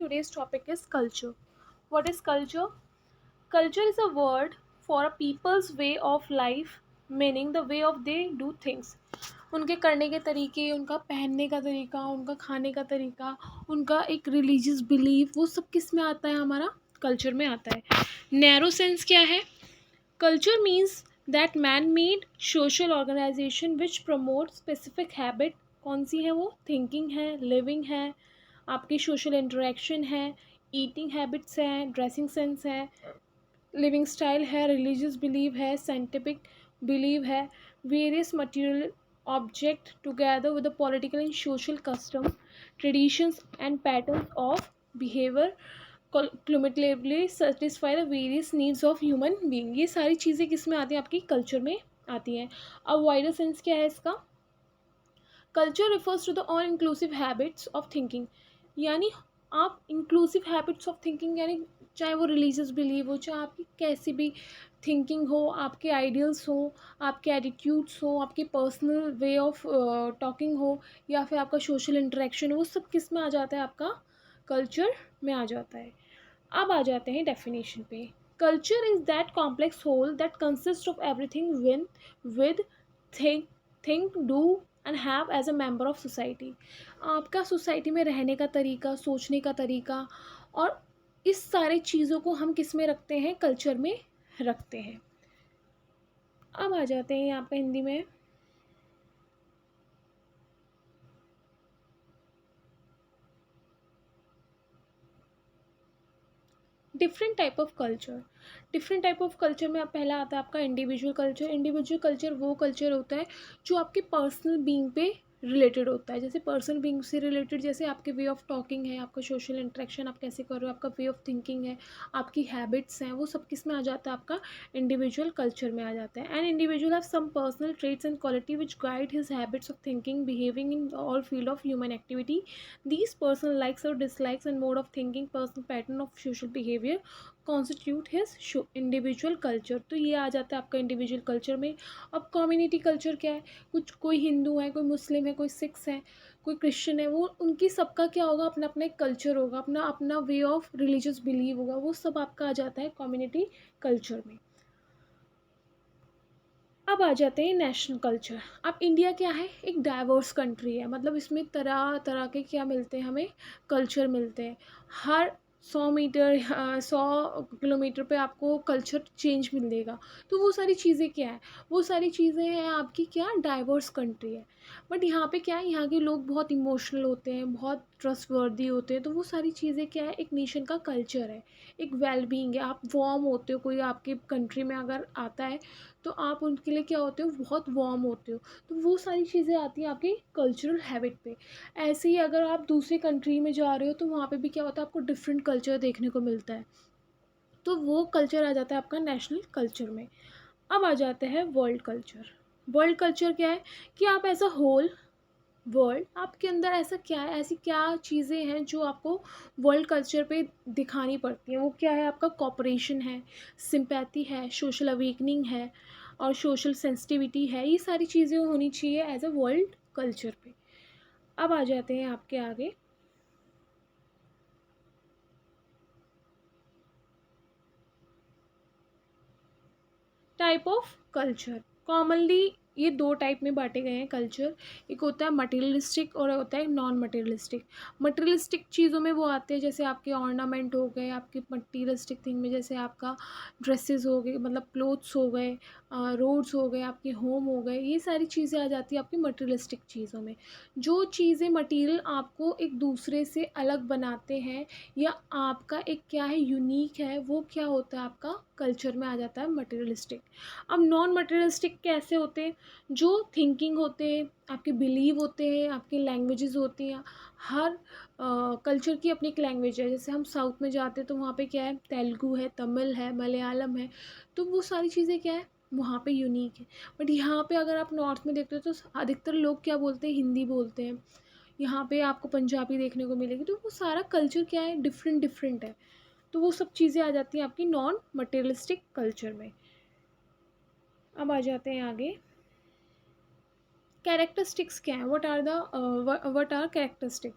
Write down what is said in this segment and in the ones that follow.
Today's topic is culture. What is culture? Culture is a word for a people's way of life, meaning the way of they do things. उनके करने के तरीके, उनका पहनने का तरीका, उनका खाने का तरीका, उनका एक रिलीजियस बिलीफ, वो सब किस में आता है? हमारा कल्चर में आता है. नैरो सेंस क्या है? Culture means that man-made social organization which promotes specific habit. कौन सी है वो? थिंकिंग है, लिविंग है, आपकी सोशल इंटरेक्शन है, ईटिंग हैबिट्स है, ड्रेसिंग सेंस है, लिविंग स्टाइल है, रिलीजियस बिलीव है, साइंटिफिक बिलीव है, various material object together with the political and social custom, traditions and patterns of behavior cumulatively satisfy the various needs of human being. ये सारी चीज़ें किस में आती हैं? आपकी कल्चर में आती हैं. अब वाइडर सेंस क्या है इसका? Culture refers to the all inclusive habits of thinking. यानी आप इंक्लूसिव हैबिट्स ऑफ थिंकिंग, यानी चाहे वो रिलीजियस बिलीव हो, चाहे आपकी कैसी भी थिंकिंग हो, आपके आइडियल्स हो, आपके एटीट्यूड्स हो, आपकी पर्सनल वे ऑफ टॉकिंग हो, या फिर आपका सोशल इंटरेक्शन हो, वो सब किस में आ जाता है? आपका कल्चर में आ जाता है. अब आ जाते हैं डेफिनेशन पे. Culture is that complex whole that consist of everything with think do and have as a member of society. आपका सोसाइटी में रहने का तरीका, सोचने का तरीका, और इस सारे चीज़ों को हम किस में रखते हैं? कल्चर में रखते हैं. अब आ जाते हैं यहाँ पे हिंदी में. डिफरेंट टाइप ऑफ कल्चर में अब पहला आता है आपका इंडिविजुअल कल्चर. इंडिविजुअल कल्चर वो कल्चर होता है जो आपके पर्सनल बीइंग पे रिलेटेड होता है. जैसे पर्सनल बीइंग से रिलेटेड, जैसे आपके वे ऑफ टॉकिंग है, आपका सोशल इंटरेक्शन आप कैसे कर रहे हो, आपका वे ऑफ थिंकिंग है, आपकी हैबिट्स हैं, वो सब किस में आ जाता है? आपका इंडिविजुअल कल्चर में आ जाता है. And individual have some personal traits and quality which guide his habits of thinking, behaving in all field of human activity. These personal likes or dislikes and mode of thinking, personal pattern of social behavior constitute his individual culture. तो ये आ जाता है आपका individual culture में. अब community culture क्या है? कुछ कोई हिंदू है, कोई मुस्लिम है, कोई सिख्स है, कोई क्रिश्चियन है, वो उनकी सबका क्या होगा? अपना अपना एक कल्चर होगा, अपना अपना वे ऑफ रिलीजियस बिलीव होगा, वो सब आपका आ जाता है कम्युनिटी कल्चर में. अब आ जाते हैं नेशनल कल्चर. अब इंडिया क्या है? एक डाइवर्स कंट्री है. मतलब इसमें तरह तरह के क्या मिलते हैं हमें? कल्चर मिलते हैं. हर 100 मीटर 100 किलोमीटर पे आपको कल्चर चेंज मिलेगा. तो वो सारी चीज़ें क्या है? वो सारी चीज़ें हैं आपकी क्या? डाइवर्स कंट्री है. बट यहाँ पे क्या है? यहाँ के लोग बहुत इमोशनल होते हैं, बहुत ट्रस्टवर्दी होते हैं. तो वो सारी चीज़ें क्या है? एक नेशन का कल्चर है, एक वेलबींग है. आप वार्म होते हो, कोई आपके कंट्री में अगर आता है तो आप उनके लिए क्या होते हो? बहुत वार्म होते हो. तो वो सारी चीज़ें आती हैं आपकी कल्चरल हैबिट पे. ऐसे ही अगर आप दूसरी कंट्री में जा रहे हो तो वहाँ पे भी क्या होता है? आपको डिफरेंट कल्चर देखने को मिलता है. तो वो कल्चर आ जाता है आपका नेशनल कल्चर में. अब आ जाते हैं वर्ल्ड कल्चर. वर्ल्ड कल्चर क्या है? कि आप एज अ होल वर्ल्ड, आपके अंदर ऐसा क्या है, ऐसी क्या चीज़ें हैं जो आपको वर्ल्ड कल्चर पे दिखानी पड़ती हैं? वो क्या है? आपका कॉपरेशन है, सिंपैथी है, सोशल अवेकनिंग है, और सोशल सेंसिटिविटी है. ये सारी चीज़ें होनी चाहिए एज अ वर्ल्ड कल्चर पे. अब आ जाते हैं आपके आगे टाइप ऑफ कल्चर. कॉमनली ये दो टाइप में बांटे गए हैं कल्चर. एक होता है मटेरियलिस्टिक और होता है नॉन मटेरियलिस्टिक. मटेरियलिस्टिक चीज़ों में वो आते हैं जैसे आपके ऑर्नामेंट हो गए, आपके मटेरियलिस्टिक थिंग में जैसे आपका ड्रेसेस हो गए, मतलब क्लोथ्स हो गए, रोड्स हो गए, आपके होम हो गए. ये सारी चीज़ें आ जाती है आपकी मटेरियलिस्टिक चीज़ों में. जो चीज़ें मटेरियल आपको एक दूसरे से अलग बनाते हैं, या आपका एक क्या है, यूनिक है, वो क्या होता है? आपका कल्चर में आ जाता है मटेरियलिस्टिक. अब नॉन मटेरियलिस्टिक कैसे होते हैं? जो थिंकिंग होते हैं, आपके बिलीव होते हैं, आपकी लैंग्वेजेस होती हैं. हर कल्चर की अपनी एक लैंग्वेज है. जैसे हम साउथ में जाते हैं तो वहाँ पे क्या है? तेलुगु है, तमिल है, मलयालम है. तो वो सारी चीज़ें क्या है? वहाँ पे यूनिक है. बट यहाँ पे अगर आप नॉर्थ में देखते हो तो अधिकतर लोग क्या बोलते हैं? हिंदी बोलते हैं. यहाँ पे आपको पंजाबी देखने को मिलेगी. तो वो सारा कल्चर क्या है? डिफरेंट डिफरेंट है. तो वो सब चीज़ें आ जाती हैं आपकी नॉन मटेरियलिस्टिक कल्चर में. अब आ जाते हैं आगे. कैरेक्टरिस्टिक्स क्या है? What are characteristics?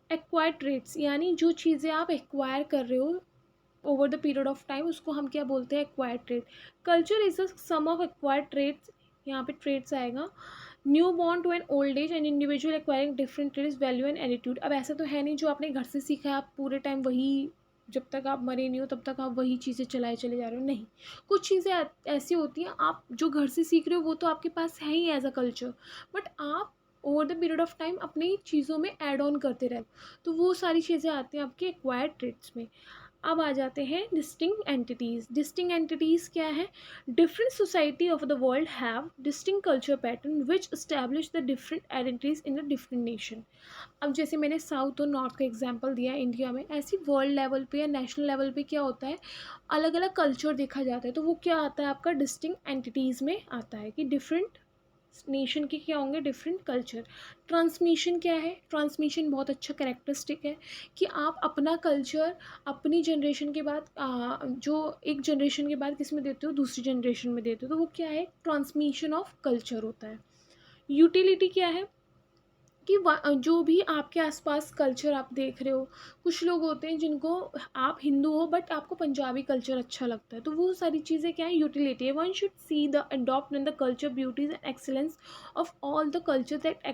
Acquired traits यानी जो चीज़ें आप एक्वायर कर रहे हो over the period of time, उसको हम क्या बोलते हैं, acquired trait. Culture is a sum of acquired traits, यहाँ पे ट्रेड्स आएगा। New born to an old age and individual acquiring different traits value and attitude. अब ऐसा तो है नहीं जो आपने घर से सीखा है आप पूरे टाइम वही, जब तक आप मरे नहीं हो तब तक आप वही चीज़ें चलाए चले जा रहे हो, नहीं। कुछ चीज़ें ऐसी होती हैं आप जो घर से सीख रहे हो वो तो आपके पास है ही एज अ कल्चर, बट आप over the period of time अपनी चीज़ों में ऐड ऑन करते रहे, तो वो सारी चीज़ें आती हैं आपके एक्वायर्ड ट्रेड्स में। अब आ जाते हैं डिस्टिंक्ट एंटिटीज़। डिस्टिंक्ट एंटिटीज़ क्या है? Different society of the world have distinct culture pattern which establish the different identities in the different nation. अब जैसे मैंने साउथ और नॉर्थ का एग्जांपल दिया इंडिया में, ऐसी वर्ल्ड लेवल पे या नेशनल लेवल पे क्या होता है, अलग अलग कल्चर देखा जाता है, तो वो क्या आता है आपका डिस्टिंक्ट एंटिटीज़ में आता है कि डिफरेंट नेशन के क्या होंगे, डिफरेंट कल्चर। ट्रांसमिशन क्या है? ट्रांसमिशन बहुत अच्छा कैरेक्टरिस्टिक है कि आप अपना कल्चर अपनी जनरेशन के बाद जो एक जनरेशन के बाद किस में देते हो, दूसरी जनरेशन में देते हो, तो वो क्या है, ट्रांसमिशन ऑफ कल्चर होता है। यूटिलिटी क्या है कि जो भी आपके आसपास कल्चर आप देख रहे हो, कुछ लोग होते हैं जिनको, आप हिंदू हो बट आपको पंजाबी कल्चर अच्छा लगता है, तो वो सारी चीज़ें क्या है, यूटिलिटी है। One should see the adopt in the culture beauties and excellence of all the culture that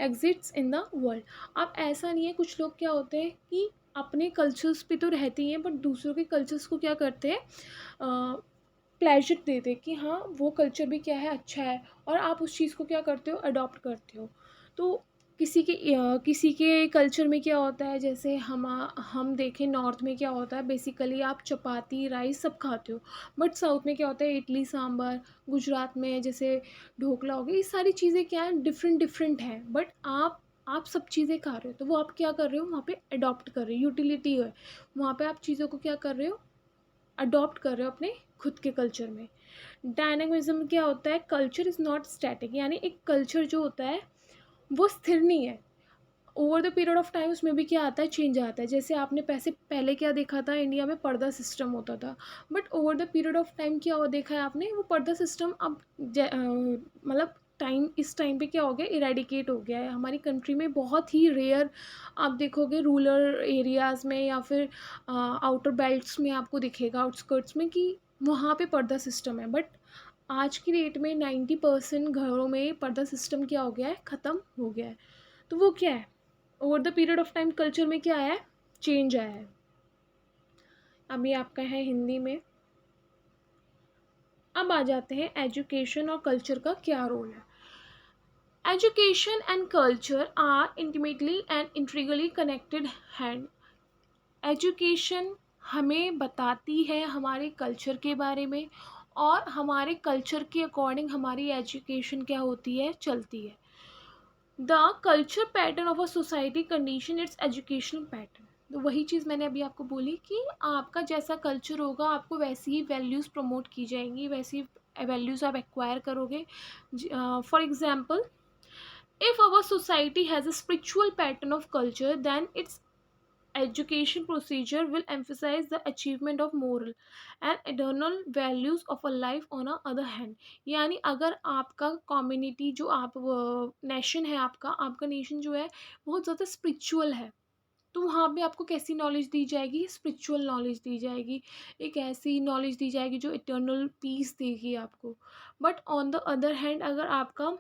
exists in the world. अब ऐसा नहीं है, कुछ लोग क्या होते हैं कि अपने कल्चर्स पे तो रहते ही हैं बट दूसरों के कल्चर्स को क्या करते हैं, प्लेजर देते कि हाँ वो कल्चर भी क्या है, अच्छा है, और आप उस चीज़ को क्या करते हो, अडॉप्ट करते हो। तो किसी के कल्चर में क्या होता है, जैसे हम देखें नॉर्थ में क्या होता है, बेसिकली आप चपाती राइस सब खाते हो, बट साउथ में क्या होता है, इडली सांभर। गुजरात में जैसे ढोकला हो गया, ये सारी चीज़ें क्या है, डिफरेंट डिफरेंट है, बट आप सब चीज़ें खा रहे हो, तो वो आप क्या कर रहे हो, वहाँ पे अडॉप्ट कर रहे हो, यूटिलिटी है। वहाँ पे आप चीज़ों को क्या कर रहे हो, अडॉप्ट कर रहे हो अपने खुद के कल्चर में। डायनामिज्म क्या होता है, कल्चर इज़ नॉट स्टैटिक, यानी एक कल्चर जो होता है वो स्थिर नहीं है। Over the period of time उसमें भी क्या आता है, चेंज आता है। जैसे आपने पहले क्या देखा था, इंडिया में पर्दा सिस्टम होता था, but over the period of time क्या हुआ देखा है आपने, वो पर्दा सिस्टम अब मतलब इस टाइम पे क्या हो गया, इरेडिकेट हो गया है हमारी कंट्री में, बहुत ही रेयर आप देखोगे रूरल एरियाज़ में या फिर आउटर बेल्ट्स में आपको दिखेगा, आउटस्कर्ट्स में, कि वहाँ पे पर्दा सिस्टम है। बट आज की डेट में 90% घरों में पर्दा सिस्टम क्या हो गया है, ख़त्म हो गया है। तो वो क्या है, over the period of time culture में क्या आया है, चेंज आया है। अभी आपका है हिंदी में। अब आ जाते हैं एजुकेशन और कल्चर का क्या रोल है। Education and culture are intimately and integrally connected hand. Education हमें बताती है हमारे कल्चर के बारे में, और हमारे कल्चर के अकॉर्डिंग हमारी एजुकेशन क्या होती है, चलती है। The culture pattern of a society condition it's educational pattern. तो वही चीज़ मैंने अभी आपको बोली कि आपका जैसा कल्चर होगा आपको वैसी ही वैल्यूज़ प्रमोट की जाएंगी, वैसी वैल्यूज़ आप एक्वायर करोगे। For example, if our society has a spiritual pattern of culture then its education procedure will emphasize the achievement of moral and eternal values of a life on a other hand। यानी अगर आपका community जो आप nation है, आपका nation जो है बहुत ज़्यादा स्पिरिचुअल है, तो वहाँ पे आपको कैसी नॉलेज दी जाएगी, स्पिरिचुअल नॉलेज दी जाएगी, एक ऐसी नॉलेज दी जाएगी जो इटर्नल पीस देगी आपको। But on the other hand अगर आपका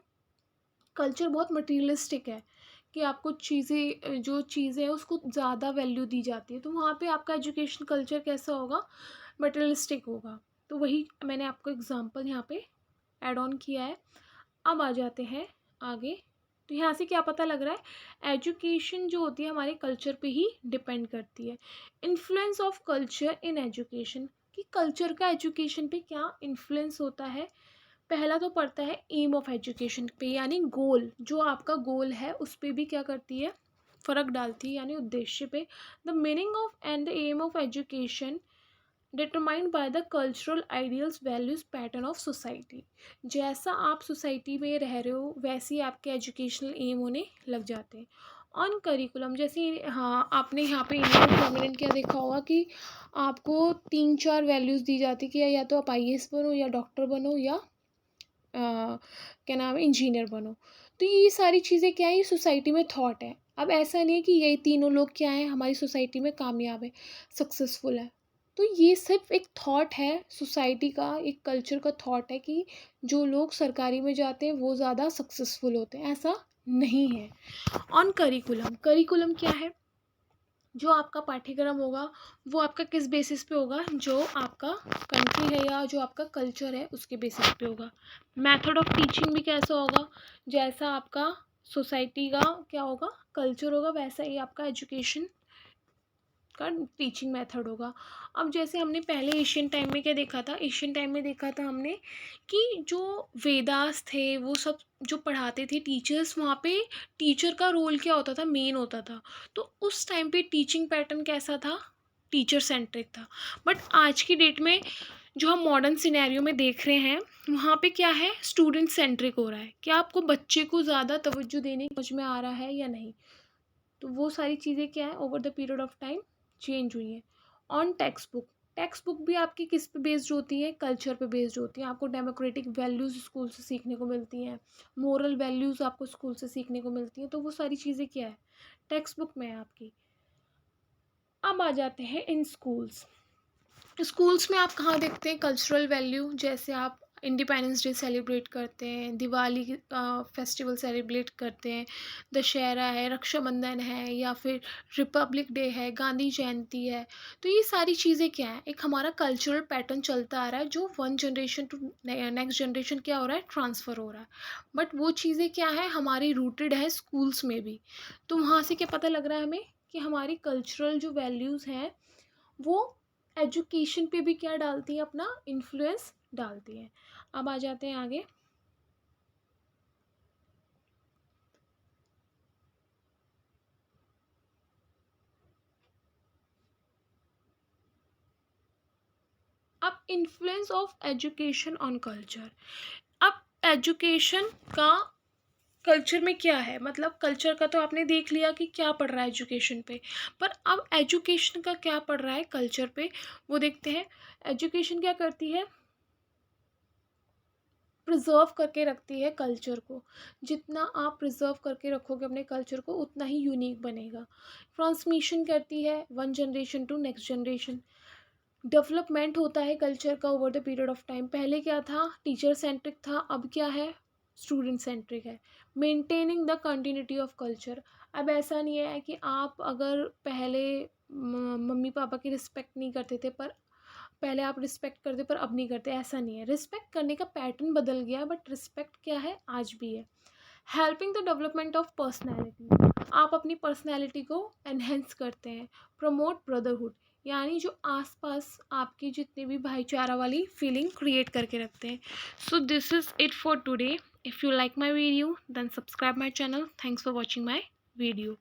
कल्चर बहुत मटीरियलिस्टिक है कि आपको जो चीज़ें हैं उसको ज़्यादा वैल्यू दी जाती है, तो वहाँ पे आपका एजुकेशन कल्चर कैसा होगा, मटेरियलिस्टिक होगा। तो वही मैंने आपको एग्जांपल यहाँ पे ऐड ऑन किया है। अब आ जाते हैं आगे। तो यहाँ से क्या पता लग रहा है, एजुकेशन जो होती है हमारे कल्चर पे ही डिपेंड करती है। Influence of culture in education, कि कल्चर का एजुकेशन पे क्या इन्फ्लुएंस होता है। पहला तो पड़ता है एम ऑफ एजुकेशन पे, यानी गोल, जो आपका गोल है उस पे भी क्या करती है, फ़र्क डालती है, यानी उद्देश्य पे। The meaning of and the aim of education determined by the cultural ideals values pattern of society. जैसा आप सोसाइटी में रह रहे हो वैसे ही आपके एजुकेशनल एम होने लग जाते हैं। ऑन करिकुलम, जैसे हाँ आपने यहाँ पे इंडिया में प्रोमिनेंट क्या देखा होगा कि आपको 3-4 वैल्यूज़ दी जाती कि या तो आप आईएएस बनो या डॉक्टर बनो या क्या नाम है, इंजीनियर बनो। तो ये सारी चीज़ें क्या है, ये सोसाइटी में थॉट है। अब ऐसा नहीं है कि यही तीनों लोग क्या हैं हमारी सोसाइटी में कामयाब है, सक्सेसफुल है। तो ये सिर्फ एक थॉट है सोसाइटी का, एक कल्चर का थॉट है कि जो लोग सरकारी में जाते हैं वो ज़्यादा सक्सेसफुल होते हैं, ऐसा नहीं है। ऑन करिकुलम, करिकुलम क्या है? जो आपका पाठ्यक्रम होगा वो आपका किस बेसिस पे होगा? जो आपका कंट्री है या जो आपका कल्चर है उसके बेसिस पे होगा। मेथड ऑफ टीचिंग भी कैसा होगा? जैसा आपका सोसाइटी का क्या होगा, कल्चर होगा, वैसा ही आपका एजुकेशन का टीचिंग मेथड होगा। अब जैसे हमने पहले एशियन टाइम में क्या देखा था, एशियन टाइम में देखा था हमने कि जो वेदास थे वो सब जो पढ़ाते थे टीचर्स, वहाँ पे टीचर का रोल क्या होता था, मेन होता था। तो उस टाइम पे टीचिंग पैटर्न कैसा था, टीचर सेंट्रिक था। बट आज की डेट में जो हम मॉडर्न सिनेरियो में देख रहे हैं वहाँ पे क्या है, स्टूडेंट सेंट्रिक हो रहा है। क्या आपको बच्चे को ज़्यादा तवज्जो देने की समझ में आ रहा है या नहीं? तो वो सारी चीज़ें क्या है, over the period of time change हुई हैं। On text book, text book भी आपकी किस पे बेस्ड होती है, कल्चर पे बेस्ड होती है। आपको डेमोक्रेटिक वैल्यूज़ स्कूल से सीखने को मिलती हैं, मोरल वैल्यूज़ आपको स्कूल से सीखने को मिलती हैं। तो वो सारी चीज़ें क्या है, टेक्स्ट बुक में है आपकी। अब आ जाते हैं इन स्कूल्स। स्कूल्स में आप कहाँ देखते हैं कल्चरल वैल्यू? जैसे आप इंडिपेंडेंस डे सेलिब्रेट करते हैं, दिवाली फेस्टिवल सेलिब्रेट करते हैं, दशहरा है, रक्षाबंधन है, या फिर रिपब्लिक डे है, गांधी जयंती है। तो ये सारी चीज़ें क्या है, एक हमारा कल्चरल पैटर्न चलता आ रहा है जो one generation to next generation क्या हो रहा है, ट्रांसफ़र हो रहा है। बट वो चीज़ें क्या है, हमारी रूटेड है स्कूल्स में भी। तो वहाँ से क्या पता लग रहा है हमें कि हमारी कल्चरल जो वैल्यूज़ हैं वो एजुकेशन पे भी क्या डालती हैं, अपना इन्फ्लुएंस डालती हैं। अब आ जाते हैं आगे। अब influence of education on culture. अब एजुकेशन का कल्चर में क्या है, मतलब कल्चर का तो आपने देख लिया कि क्या पढ़ रहा है एजुकेशन पे, पर अब एजुकेशन का क्या पढ़ रहा है कल्चर पे, वो देखते हैं। एजुकेशन क्या करती है, प्रिजर्व करके रखती है कल्चर को। जितना आप प्रिजर्व करके रखोगे अपने कल्चर को उतना ही यूनिक बनेगा। ट्रांसमिशन करती है one generation to next generation. Development होता है कल्चर का over the period of time. पहले क्या था, टीचर सेंट्रिक था, अब क्या है, स्टूडेंट सेंट्रिक है। Maintaining the continuity of culture. अब ऐसा नहीं है कि आप अगर पहले मम्मी पापा की रिस्पेक्ट नहीं करते थे, पर पहले आप रिस्पेक्ट करते पर अब नहीं करते, ऐसा नहीं है। रिस्पेक्ट करने का पैटर्न बदल गया, बट रिस्पेक्ट क्या है, आज भी है। Helping the development of personality. आप अपनी पर्सनैलिटी को एनहेंस करते हैं। प्रमोट ब्रदरहुड, यानी जो आसपास आपकी जितनी भी भाईचारा वाली फीलिंग क्रिएट करके रखते हैं। So this is it for today. If you like my video then subscribe my channel. Thanks for watching my video.